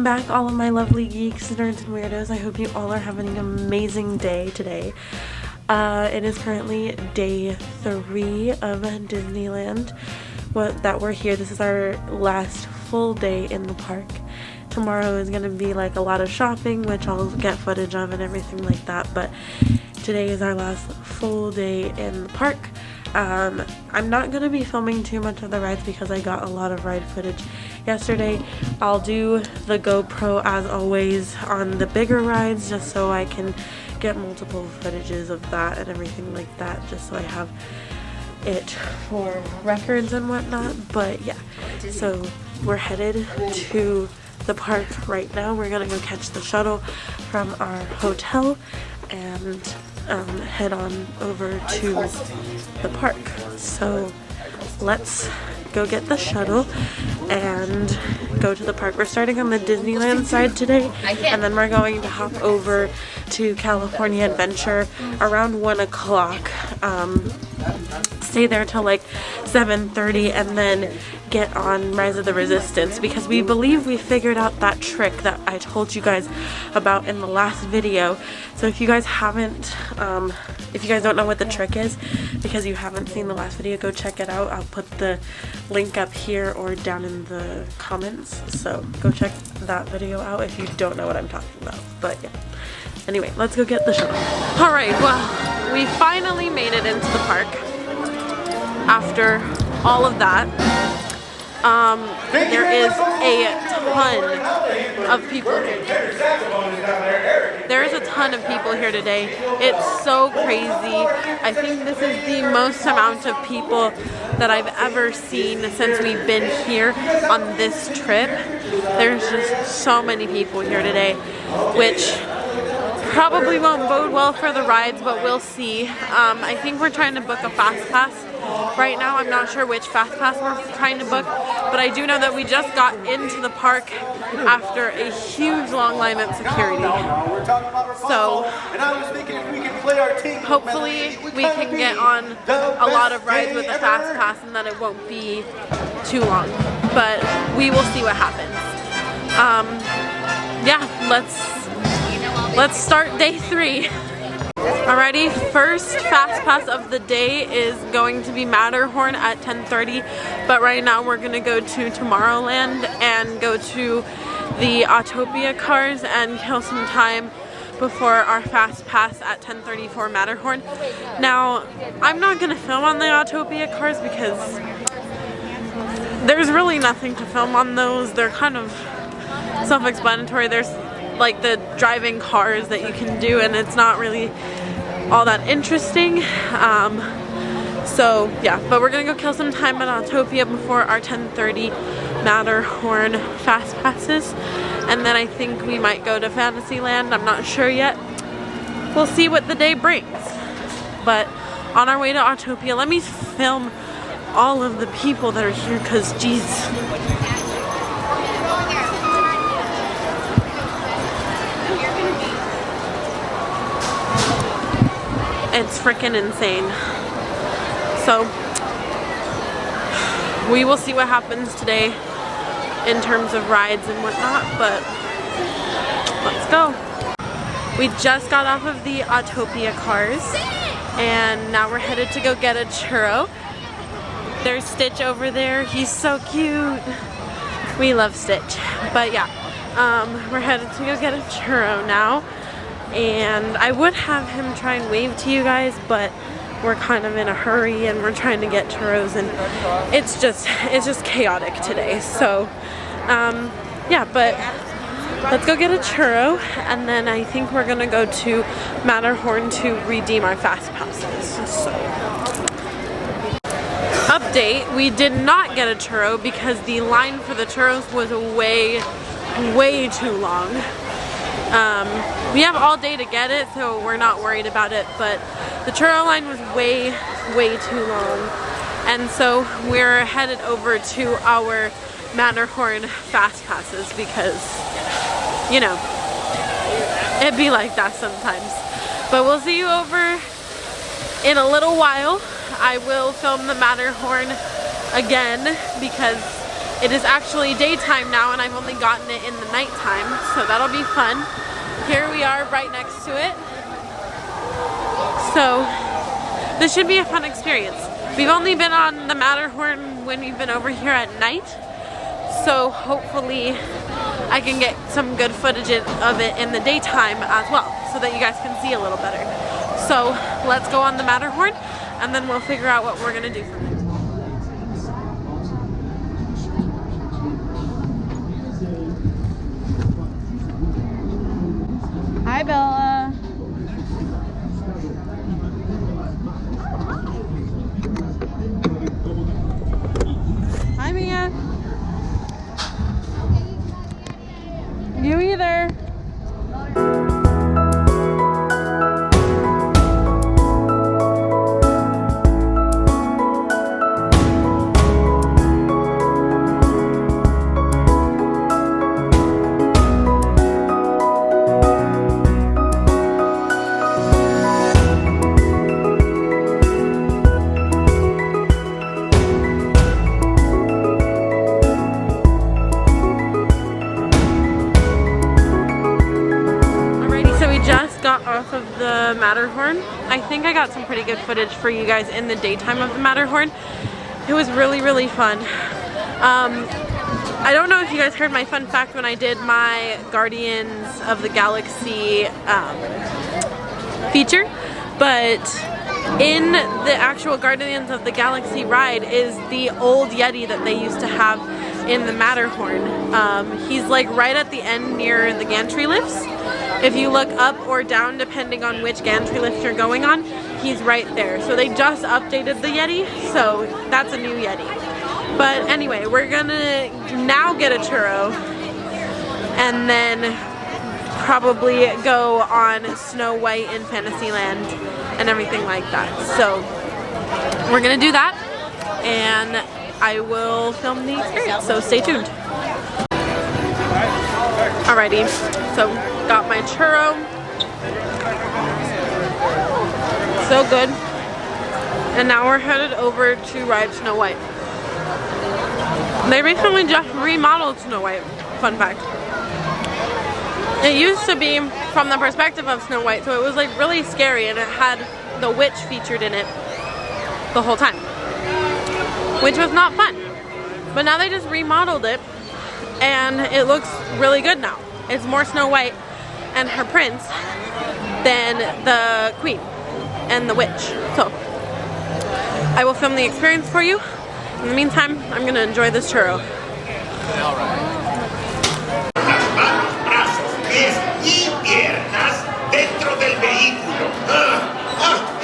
back, all of my lovely geeks, nerds, and weirdos. I hope you all are having an amazing day today. It is currently day 3 of Disneyland that we're here. This is our last full day in the park. Tomorrow is going to be like a lot of shopping, which I'll get footage of and everything like that, but today is our last full day in the park. I'm not going to be filming too much of the rides because I got a lot of ride footage yesterday. I'll do the GoPro as always on the bigger rides just so I can get multiple footages of that and everything like that, just so I have it for records and whatnot. But yeah, so we're headed to the park right now. We're gonna go catch the shuttle from our hotel and head on over to the park. So let's go get the shuttle and go to the park. We're starting on the Disneyland side today, and then we're going to hop over to California Adventure around 1 o'clock. Stay there till like 7:30 and then get on Rise of the Resistance, because we believe we figured out that trick that I told you guys about in the last video. So if you guys haven't, if you guys don't know what the trick is because you haven't seen the last video, go check it out. I'll put the link up here or down in the comments, so go check that video out if you don't know what I'm talking about. But yeah, anyway, let's go get the shuttle. Alright, well, we finally made it into the park after all of that. There is a ton of people here. There is a ton of people here today. It's so crazy. I think this is the most amount of people that I've ever seen since we've been here on this trip. There's just so many people here today, which probably won't bode well for the rides, but we'll see. I think we're trying to book a fast pass right now. I'm not sure which fast pass we're trying to book, but I do know that we just got into the park after a huge long line at security. So hopefully we can get on a lot of rides with a fast pass and that it won't be too long, but we will see what happens. Yeah, let's start day 3. Alrighty, first fast pass of the day is going to be Matterhorn at 10:30, but right now we're gonna go to Tomorrowland and go to the Autopia cars and kill some time before our fast pass at 10:30 for Matterhorn. Now, I'm not gonna film on the Autopia cars because there's really nothing to film on those. They're kind of self-explanatory. There's like the driving cars that you can do, and it's not really all that interesting. So yeah, but we're gonna go kill some time at Autopia before our 10:30 Matterhorn fast passes, and then I think we might go to Fantasyland. I'm not sure yet. We'll see what the day brings. But on our way to Autopia, let me film all of the people that are here, because geez. It's freaking insane. So we will see what happens today in terms of rides and whatnot, but let's go. We just got off of the Autopia cars and now we're headed to go get a churro. There's Stitch over there. He's so cute. We love Stitch. But yeah, we're headed to go get a churro now. And I would have him try and wave to you guys, but we're kind of in a hurry and we're trying to get churros, and it's just chaotic today. So yeah, but let's go get a churro, and then I think we're gonna go to Matterhorn to redeem our fast passes. So update, we did not get a churro because the line for the churros was way too long. We have all day to get it, so we're not worried about it, but the churro line was way too long, and so we're headed over to our Matterhorn fast passes because, you know, it'd be like that sometimes. But we'll see you over in a little while. I will film the Matterhorn again because it is actually daytime now and I've only gotten it in the nighttime, so that'll be fun. Here we are right next to it. So this should be a fun experience. We've only been on the Matterhorn when we've been over here at night, so hopefully I can get some good footage of it in the daytime as well, so that you guys can see a little better. So let's go on the Matterhorn and then we'll figure out what we're gonna do from there. Hi, Bella. Hi, Mia. You either. Off of the Matterhorn. I think I got some pretty good footage for you guys in the daytime of the Matterhorn. It was really, really fun. I don't know if you guys heard my fun fact when I did my Guardians of the Galaxy feature, but in the actual Guardians of the Galaxy ride is the old Yeti that they used to have in the Matterhorn. He's like right at the end near the gantry lifts. If you look up or down depending on which gantry lift you're going on, he's right there. So they just updated the Yeti, so that's a new Yeti. But anyway, we're gonna now get a churro and then probably go on Snow White in Fantasyland and everything like that. So we're gonna do that and I will film the experience, so stay tuned. Alrighty, so got my churro. So good. And now we're headed over to ride Snow White. They recently just remodeled Snow White, fun fact. It used to be from the perspective of Snow White, so it was like really scary and it had the witch featured in it the whole time, which was not fun. But now they just remodeled it and it looks really good now. It's more Snow White and her prince than the queen and the witch. So I will film the experience for you. In the meantime, I'm gonna enjoy this churro. Brazos, pies y piernas dentro del vehículo.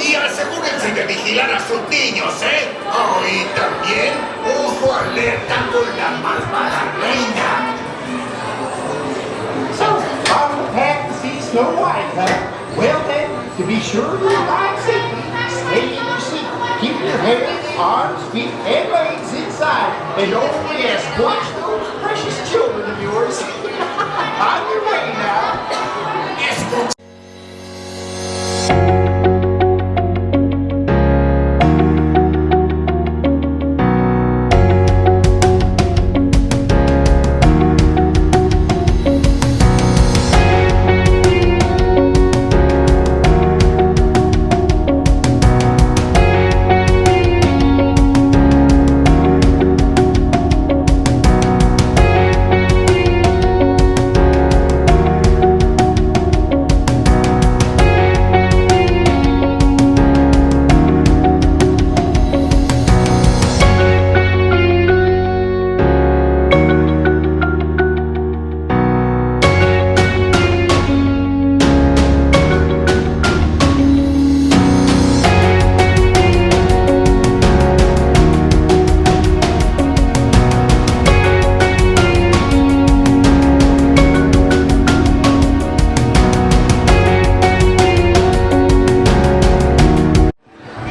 Y asegúrense de vigilar a sus niños, ¿eh? Oh, y también ojo alerta con la malvada reina. So, I'm happy to see Snow White, huh? Well then, to be sure you ride safely, stay in your seat. Keep your hands, arms, feet, and legs inside. And don't yes, watch those precious children of yours. On your way now. Escucha.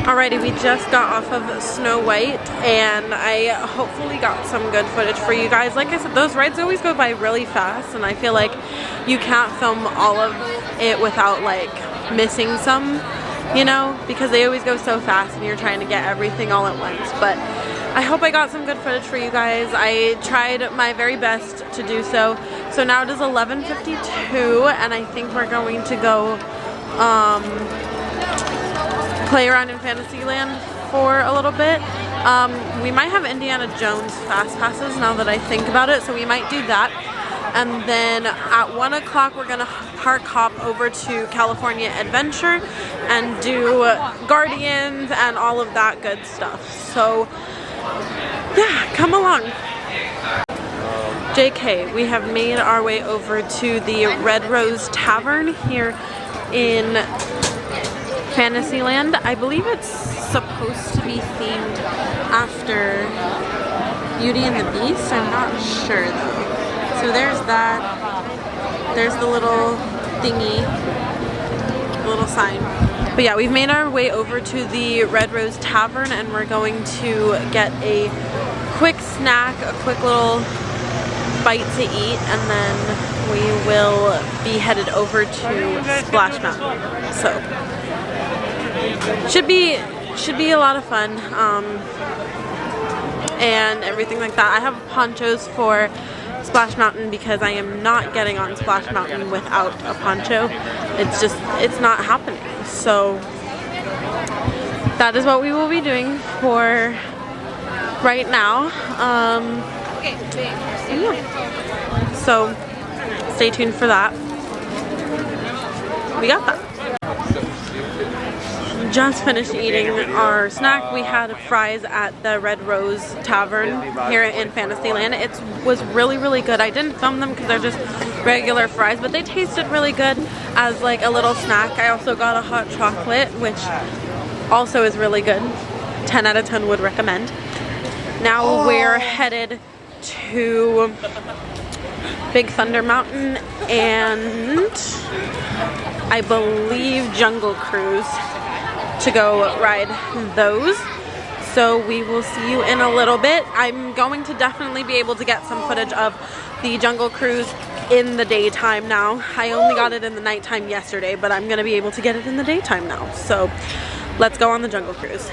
Alrighty, we just got off of Snow White and I hopefully got some good footage for you guys. Like I said, those rides always go by really fast and I feel like you can't film all of it without like missing some, you know, because they always go so fast and you're trying to get everything all at once. But I hope I got some good footage for you guys. I tried my very best to do so. So now it is 11:52 and I think we're going to go play around in Fantasyland for a little bit. We might have Indiana Jones fast passes now that I think about it, so we might do that. And then at 1 o'clock we're gonna park hop over to California Adventure and do Guardians and all of that good stuff. So yeah, come along. JK, we have made our way over to the Red Rose Tavern here in Fantasyland. I believe it's supposed to be themed after Beauty and the Beast. I'm not sure though. So there's that. There's the little thingy, the little sign. But yeah, we've made our way over to the Red Rose Tavern and we're going to get a quick snack, a quick little bite to eat, and then we will be headed over to Splash Mountain. So should be a lot of fun and everything like that. I have ponchos for Splash Mountain because I am not getting on Splash Mountain without a poncho. It's not happening. So that is what we will be doing for right now. Yeah. So stay tuned for that. We got that. Just finished eating our snack. We had fries at the Red Rose Tavern here in Fantasyland. It was really, really good. I didn't film them because they're just regular fries, but they tasted really good as like a little snack. I also got a hot chocolate, which also is really good. 10 out of 10 would recommend. Now we're headed to Big Thunder Mountain and I believe Jungle Cruise to go ride those. So we will see you in a little bit. I'm going to definitely be able to get some footage of the Jungle Cruise in the daytime now. I only got it in the nighttime yesterday, but I'm gonna be able to get it in the daytime now. So let's go on the Jungle Cruise.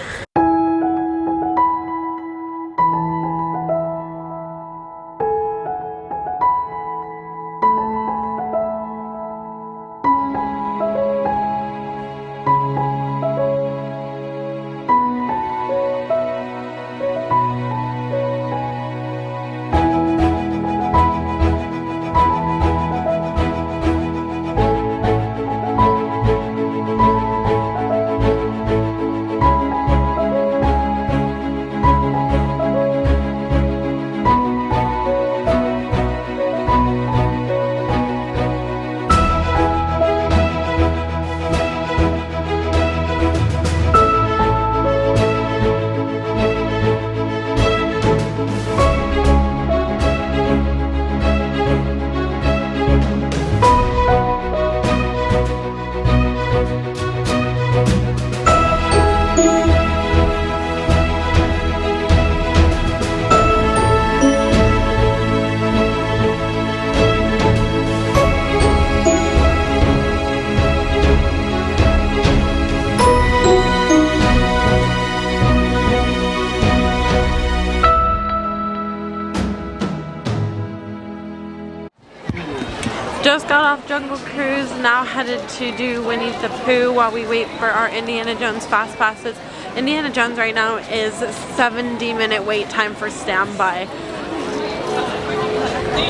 Just got off Jungle Cruise, now headed to do Winnie the Pooh while we wait for our Indiana Jones fast passes. Indiana Jones right now is 70-minute wait time for standby.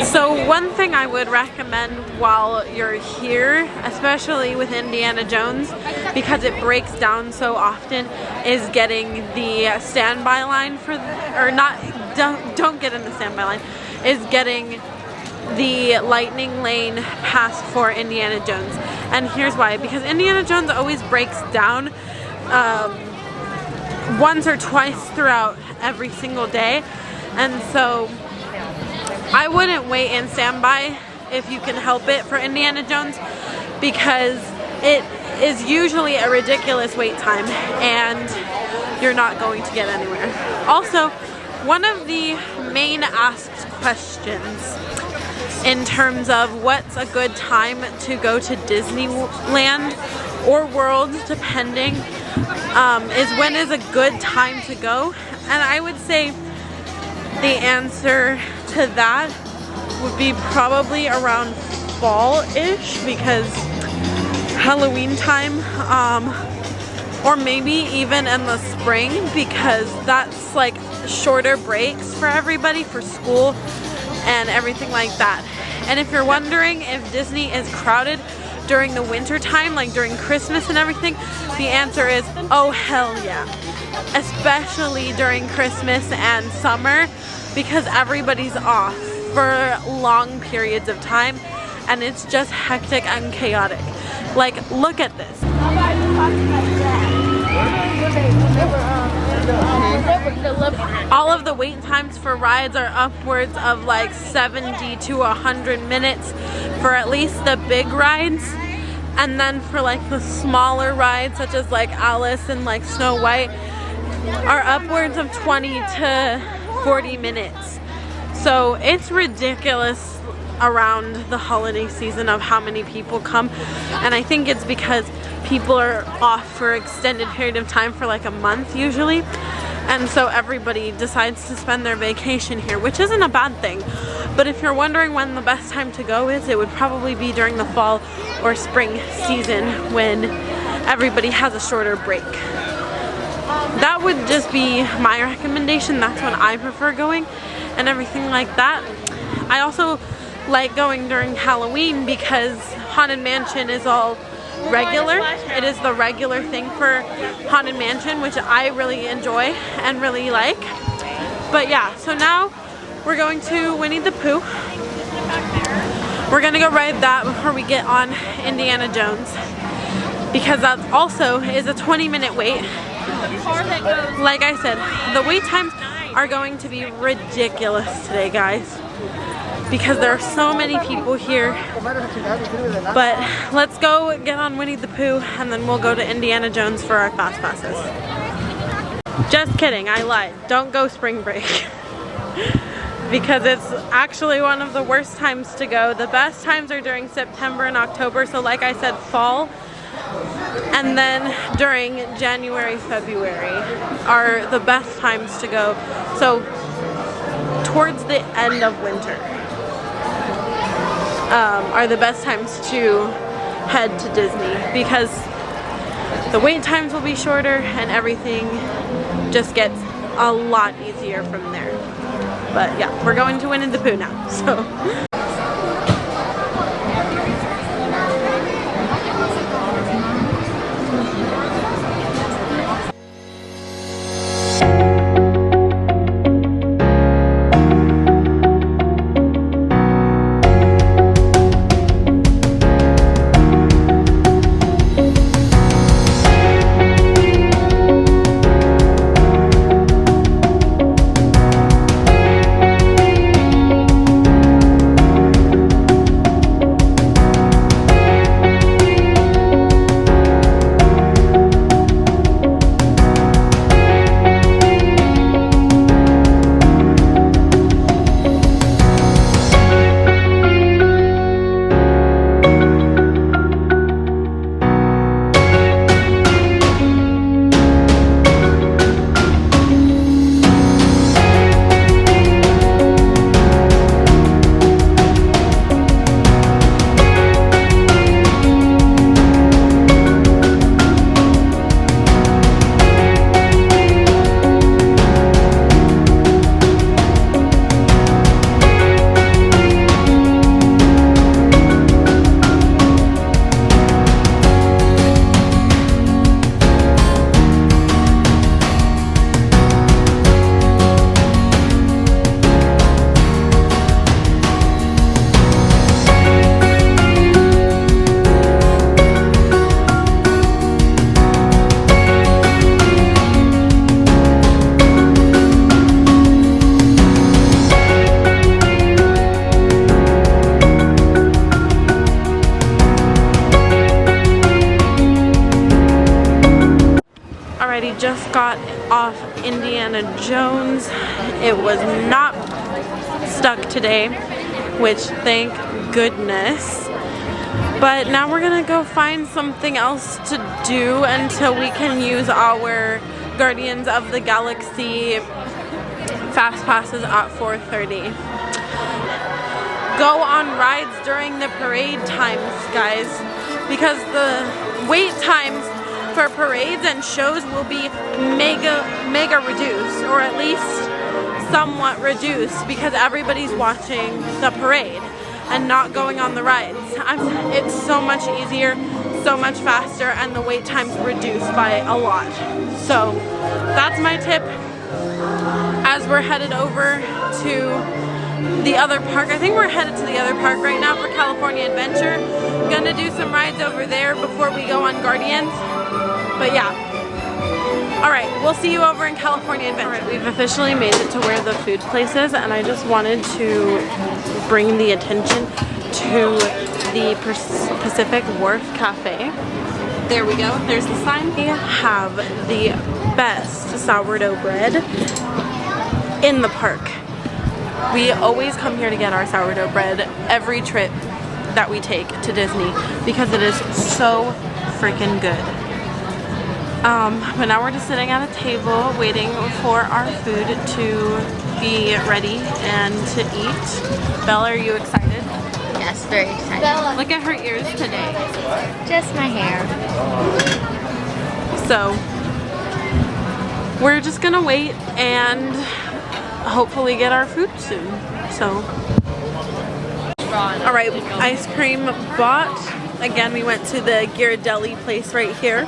So one thing I would recommend while you're here, especially with Indiana Jones, because it breaks down so often, is getting the standby line for, don't get in the standby line, is getting the Lightning Lane pass for Indiana Jones. And here's why. Because Indiana Jones always breaks down once or twice throughout every single day. And so I wouldn't wait in standby if you can help it for Indiana Jones, because it is usually a ridiculous wait time and you're not going to get anywhere. Also, one of the main asked questions in terms of what's a good time to go to Disneyland or World, depending, is when is a good time to go. And I would say the answer to that would be probably around fall-ish, because Halloween time, or maybe even in the spring, because that's like shorter breaks for everybody for school and everything like that. And if you're wondering if Disney is crowded during the winter time, like during Christmas and everything, the answer is, oh hell yeah. Especially during Christmas and summer, because everybody's off for long periods of time and it's just hectic and chaotic. Like, look at this. All of the wait times for rides are upwards of like 70 to 100 minutes for at least the big rides. And then for like the smaller rides, such as like Alice and like Snow White, are upwards of 20 to 40 minutes. So it's ridiculous around the holiday season of how many people come. And I think it's because people are off for an extended period of time for like a month usually. And so everybody decides to spend their vacation here, which isn't a bad thing. But if you're wondering when the best time to go is, it would probably be during the fall or spring season when everybody has a shorter break. That would just be my recommendation. That's when I prefer going and everything like that. I also like going during Halloween because Haunted Mansion is all regular. It is the regular thing for Haunted Mansion, which I really enjoy and really like. But yeah, so now we're going to Winnie the Pooh. We're gonna go ride that before we get on Indiana Jones, because that also is a 20-minute wait. Like I said, the wait times are going to be ridiculous today, guys, because there are so many people here. But let's go get on Winnie the Pooh and then we'll go to Indiana Jones for our fast passes. Just kidding, I lied. Don't go spring break. Because it's actually one of the worst times to go. The best times are during September and October, so like I said, fall. And then during January, February are the best times to go. So towards the end of winter are the best times to head to Disney, because the wait times will be shorter and everything just gets a lot easier from there. But yeah, we're going to Winnie the Pooh now, so. Just got off Indiana Jones. It was not stuck today, which thank goodness. But now we're gonna go find something else to do until we can use our Guardians of the Galaxy fast passes at 4:30. Go on rides during the parade times, guys, because the wait times for parades and shows will be mega reduced, or at least somewhat reduced, because everybody's watching the parade and not going on the rides. It's so much easier, so much faster, and the wait time's reduced by a lot. So that's my tip as we're headed over to the other park. I think we're headed to the other park right now for California Adventure. Gonna do some rides over there before we go on Guardians. But yeah. Alright, we'll see you over in California Adventure. Alright, we've officially made it to where the food place is, and I just wanted to bring the attention to the Pacific Wharf Cafe. There we go, there's the sign. We have the best sourdough bread in the park. We always come here to get our sourdough bread every trip that we take to Disney because it is so freaking good. But now we're just sitting at a table waiting for our food to be ready and to eat. Bella, are you excited? Yes, very excited. Look at her ears today. Just my hair. So we're just gonna wait and hopefully get our food soon. So alright, ice cream bought. Again, we went to the Ghirardelli place right here.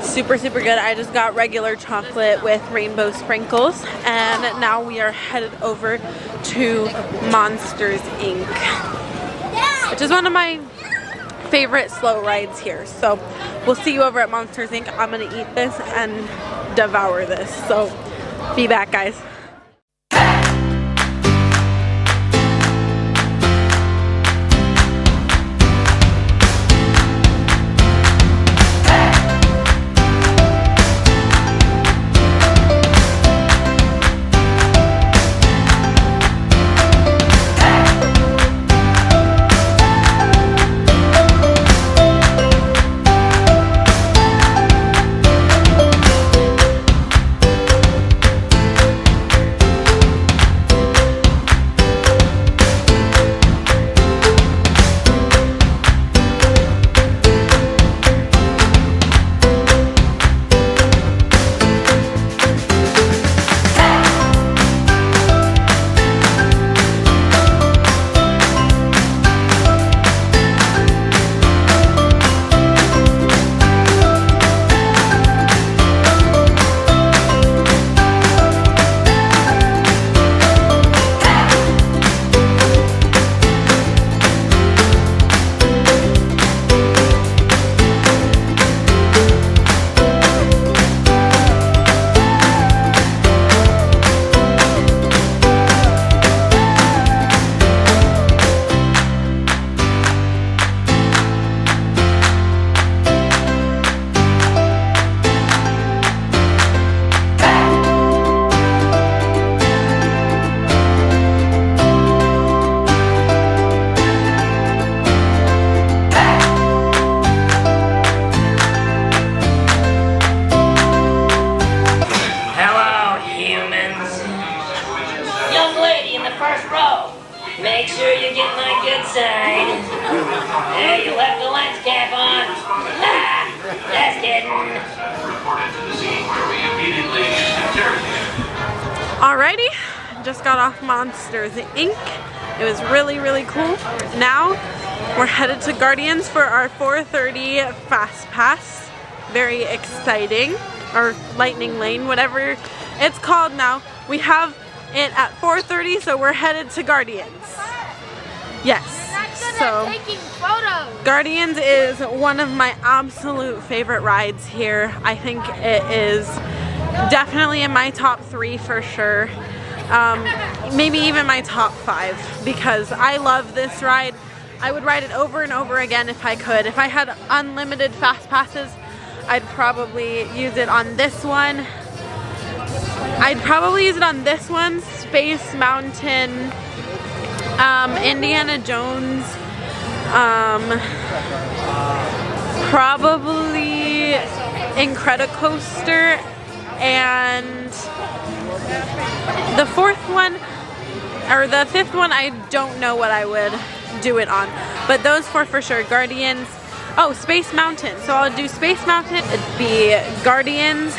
Super good. I just got regular chocolate with rainbow sprinkles, and now we are headed over to Monsters Inc., which is one of my favorite slow rides here. So we'll see you over at Monsters Inc. I'm gonna eat this and devour this. So be back, guys. Make sure you get my good side. Hey, you left the lens cap on. Ah, just kidding. Alrighty, just got off Monsters Inc. It was really cool. Now we're headed to Guardians for our 4:30 Fast Pass. Very exciting, or Lightning Lane, whatever it's called now. We have it at 4:30, so we're headed to Guardians. Yes. So taking photos. Guardians is one of my absolute favorite rides here. I think it is definitely in my top 3 for sure. Maybe even my top 5, because I love this ride. I would ride it over and over again if I could. If I had unlimited fast passes, I'd probably use it on this one. Space Mountain, Indiana Jones, probably Incredicoaster, and The fourth one, or the fifth one, I don't know what I would do it on. But those four for sure. Guardians. Oh, Space Mountain. So I'll do Space Mountain. It'd be Guardians,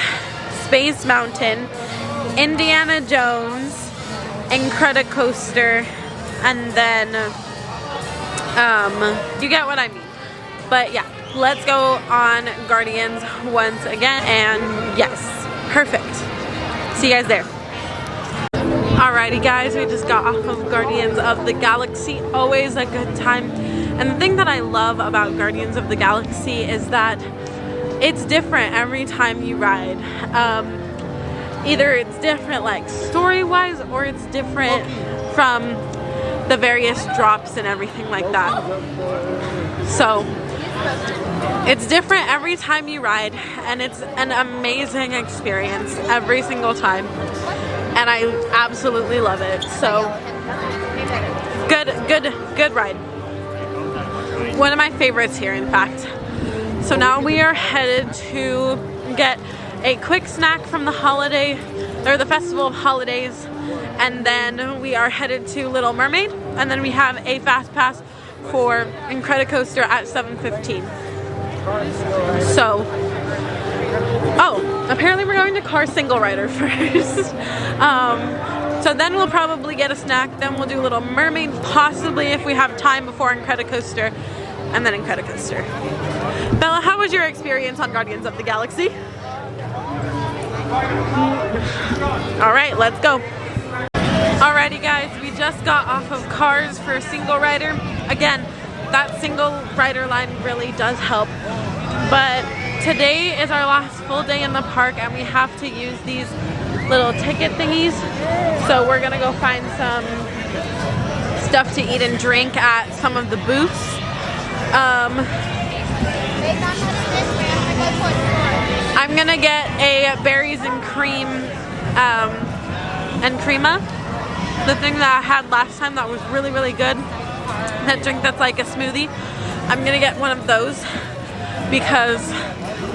Space Mountain, Indiana Jones, Incredicoaster, and then, you get what I mean. But yeah, let's go on Guardians once again. And yes, perfect. See you guys there. Alrighty guys, we just got off of Guardians of the Galaxy. Always a good time. And the thing that I love about Guardians of the Galaxy is that it's different every time you ride. Either it's different like story-wise, or it's different from the various drops and everything like that. So it's different every time you ride, and it's an amazing experience every single time. And I absolutely love it. So good ride. One of my favorites here, in fact. So now we are headed to get a quick snack from the holiday, or the Festival of Holidays, and then we are headed to Little Mermaid, and then we have a fast pass for Incredicoaster at 7:15. So, oh, apparently we're going to Car Single Rider first. So then we'll probably get a snack, then we'll do Little Mermaid, possibly if we have time before Incredicoaster, and then Incredicoaster. Bella, how was your experience on Guardians of the Galaxy? Alright, let's go. Alrighty guys, we just got off of Cars for Single Rider. Again, that single rider line really does help. But today is our last full day in the park, and we have to use these little ticket thingies. So we're gonna go find some stuff to eat and drink at some of the booths. I'm gonna get a berries and cream and crema. The thing that I had last time that was really, really good. That drink that's like a smoothie. I'm gonna get one of those because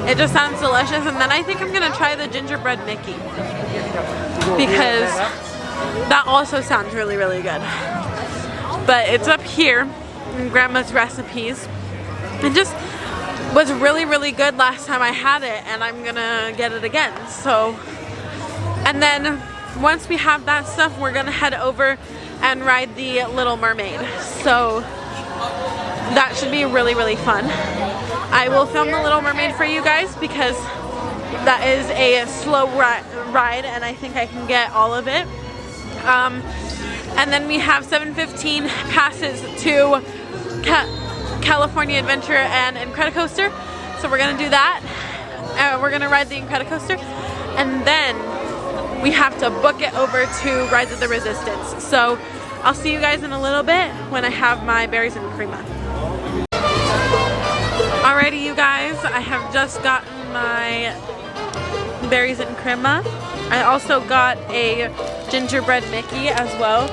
it just sounds delicious. And then I think I'm gonna try the gingerbread Mickey because that also sounds really, really good. But it's up here in Grandma's recipes. It just was really, really good last time I had it, and I'm gonna get it again. So, and then once we have that stuff, we're gonna head over and ride the Little Mermaid. So that should be really, really fun. I will film the Little Mermaid for you guys because that is a slow ride, and I think I can get all of it. And then we have 7:15 passes to California Adventure and Incredicoaster. So we're gonna do that. We're gonna ride the Incredicoaster, and then we have to book it over to Rise of the Resistance. So I'll see you guys in a little bit when I have my berries and crema. Alrighty you guys, I have just gotten my berries and crema. I also got a gingerbread Mickey as well.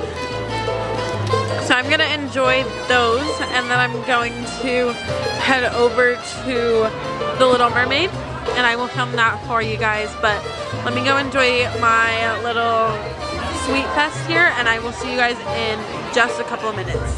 So I'm gonna enjoy those, and then I'm going to head over to the Little Mermaid, and I will film that for you guys. But let me go enjoy my little sweet fest here, and I will see you guys in just a couple of minutes.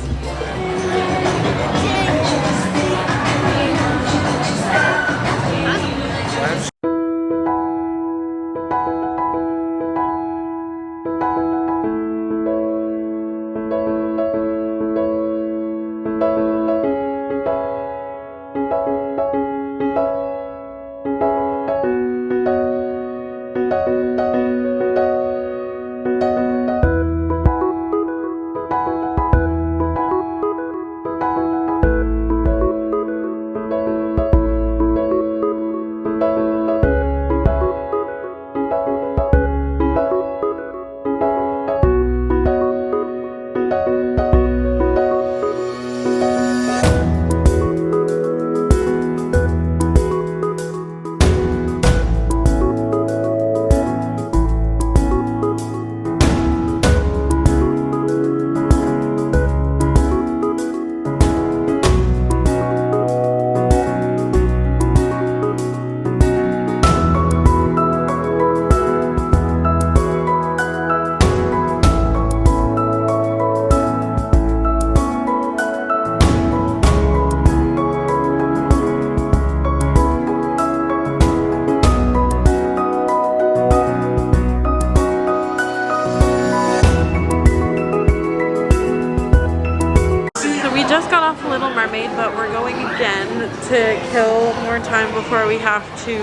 again to kill more time before we have to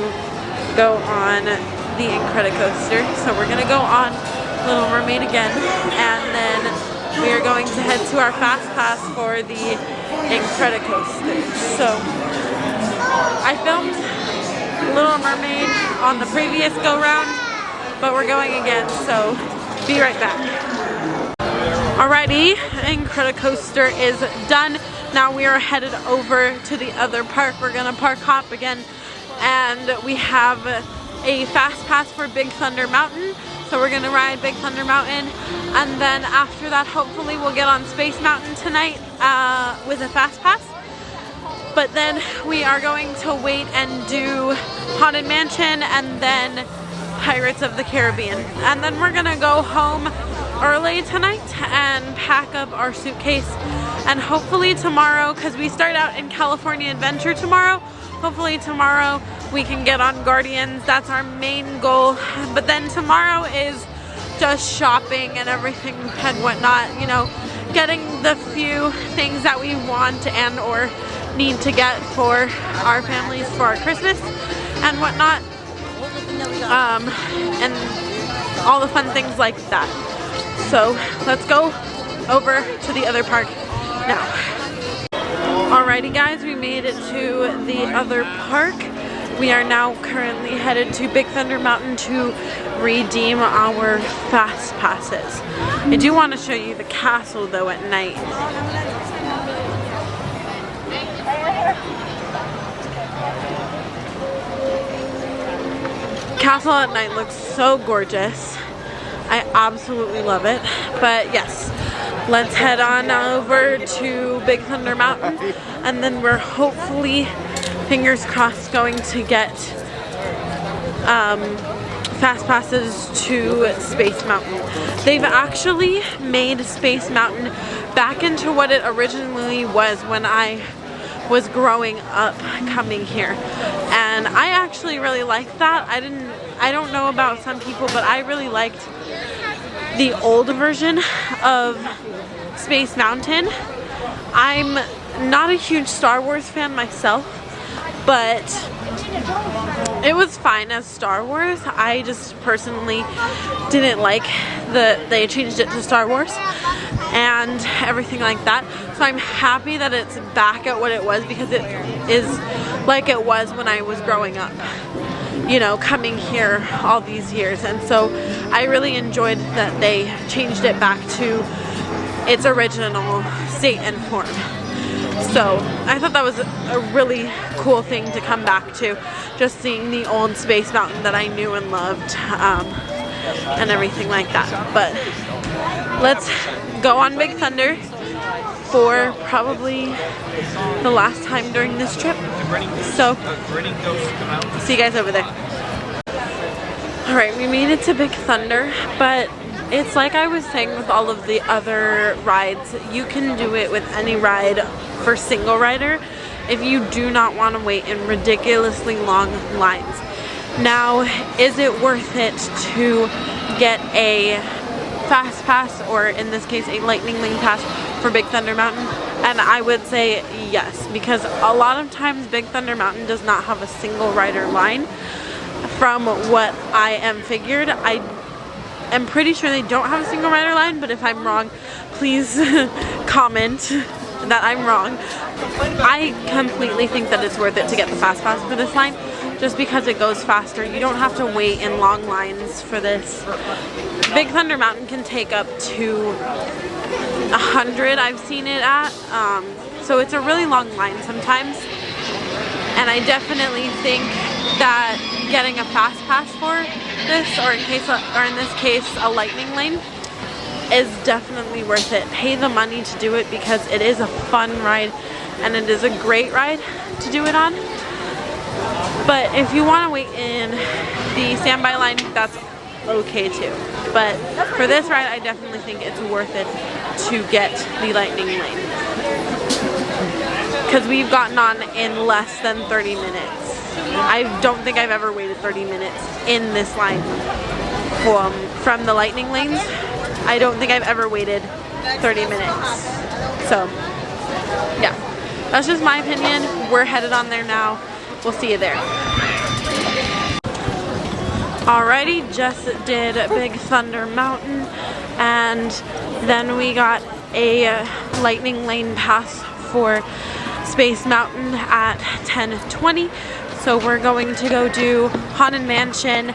go on the Incredicoaster. So we're gonna go on Little Mermaid again, and then we are going to head to our Fast Pass for the Incredicoaster. So I filmed Little Mermaid on the previous go-round, but we're going again, so be right back. Alrighty, Incredicoaster is done. Now we are headed over to the other park. We're gonna park hop again, and we have a Fast Pass for Big Thunder Mountain. So we're gonna ride Big Thunder Mountain, and then after that hopefully we'll get on Space Mountain tonight with a Fast Pass. But then we are going to wait and do Haunted Mansion and then Pirates of the Caribbean. And then we're gonna go home early tonight and pack up our suitcase, and hopefully tomorrow, because we start out in California Adventure tomorrow, hopefully tomorrow we can get on Guardians. That's our main goal. But then tomorrow is just shopping and everything and whatnot, you know, getting the few things that we want and or need to get for our families for our Christmas and whatnot, and all the fun things like that. So let's go over to the other park now. Alrighty guys, we made it to the other park. We are now currently headed to Big Thunder Mountain to redeem our Fast Passes. I do want to show you the castle though at night. Castle at night looks so gorgeous. I absolutely love it. But yes, let's head on over to Big Thunder Mountain, and then we're hopefully, fingers crossed, going to get Fast Passes to Space Mountain. They've actually made Space Mountain back into what it originally was when I was growing up coming here, and I actually really liked that. I don't know about some people, but I really liked the old version of Space Mountain. I'm not a huge Star Wars fan myself, but it was fine as Star Wars. I just personally didn't like that they changed it to Star Wars and everything like that. So I'm happy that it's back at what it was, because it is like it was when I was growing up, you know, coming here all these years. And so I really enjoyed that they changed it back to its original state and form. So I thought that was a really cool thing to come back to, just seeing the old Space Mountain that I knew and loved, and everything like that. But let's go on Big Thunder for probably the last time during this trip. So see you guys over there. Alright, we made it to Big Thunder, but it's like I was saying with all of the other rides, you can do it with any ride for single rider if you do not want to wait in ridiculously long lines. Now, is it worth it to get a Fast Pass, or in this case a Lightning Lane Pass for Big Thunder Mountain? And I would say yes, because a lot of times Big Thunder Mountain does not have a single rider line. From what I am figured, I am pretty sure they don't have a single rider line, but if I'm wrong, please comment that I'm wrong. I completely think that it's worth it to get the Fast Pass for this line, just because it goes faster. You don't have to wait in long lines for this. Big Thunder Mountain can take up to 100, I've seen it at, so it's a really long line sometimes, and I definitely think that getting a Fast Pass for this, or in this case a Lightning Lane, is definitely worth it. Pay the money to do it, because it is a fun ride and it is a great ride to do it on. But if you want to wait in the standby line, that's okay too. But for this ride, I definitely think it's worth it to get the Lightning Lane, because we've gotten on in less than 30 minutes. I don't think I've ever waited 30 minutes in this line from the Lightning Lanes. I don't think I've ever waited 30 minutes. So, yeah. That's just my opinion. We're headed on there now. We'll see you there. Alrighty, just did Big Thunder Mountain, and then we got a Lightning Lane pass for Space Mountain at 10:20. So we're going to go do Haunted Mansion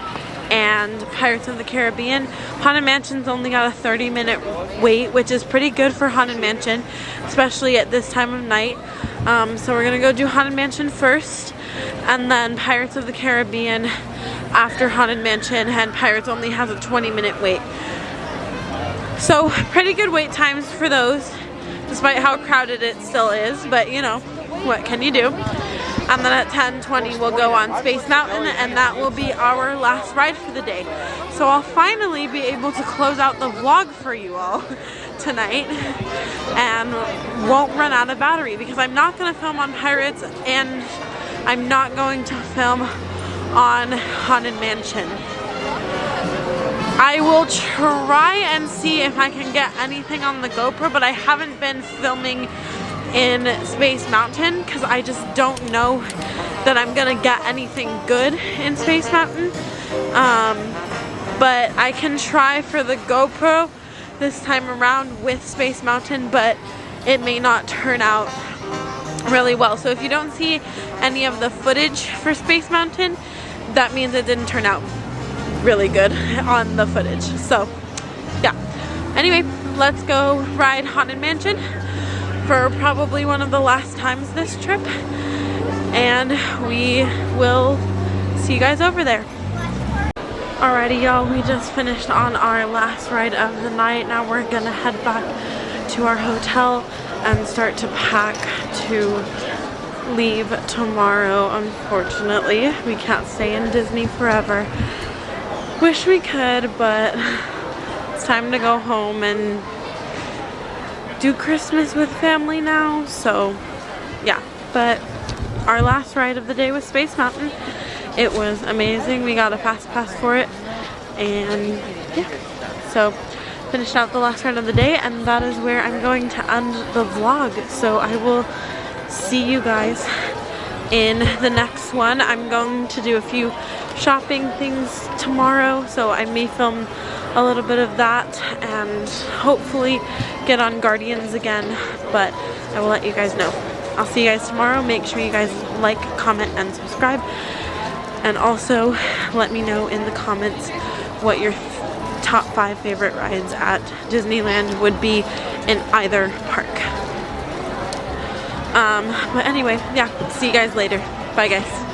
and Pirates of the Caribbean. Haunted Mansion's only got a 30-minute wait, which is pretty good for Haunted Mansion, especially at this time of night. So we're gonna go do Haunted Mansion first, and then Pirates of the Caribbean after Haunted Mansion, and Pirates only has a 20-minute wait. So pretty good wait times for those, despite how crowded it still is, but you know, what can you do? And then at 10:20 we'll go on Space Mountain, and that will be our last ride for the day. So I'll finally be able to close out the vlog for you all tonight and won't run out of battery, because I'm not going to film on Pirates and I'm not going to film on Haunted Mansion. I will try and see if I can get anything on the GoPro, but I haven't been filming in Space Mountain because I just don't know that I'm gonna get anything good in Space Mountain. But I can try for the GoPro this time around with Space Mountain, but it may not turn out really well. So if you don't see any of the footage for Space Mountain, that means it didn't turn out really good on the footage. So yeah, anyway, let's go ride Haunted Mansion for probably one of the last times this trip, and we will see you guys over there. Alrighty y'all, we just finished on our last ride of the night. Now we're gonna head back to our hotel and start to pack to leave tomorrow. Unfortunately, we can't stay in Disney forever. Wish we could, but it's time to go home and do Christmas with family now. So yeah, but our last ride of the day was Space Mountain. It was amazing. We got a fast pass for it, and yeah, so finished out the last ride of the day, and that is where I'm going to end the vlog. So I will see you guys in the next one. I'm going to do a few shopping things tomorrow, so I may film a little bit of that and hopefully get on Guardians again, but I will let you guys know. I'll see you guys tomorrow. Make sure you guys like, comment, and subscribe, and also let me know in the comments what your top 5 favorite rides at Disneyland would be in either park. But anyway, yeah, see you guys later. Bye guys.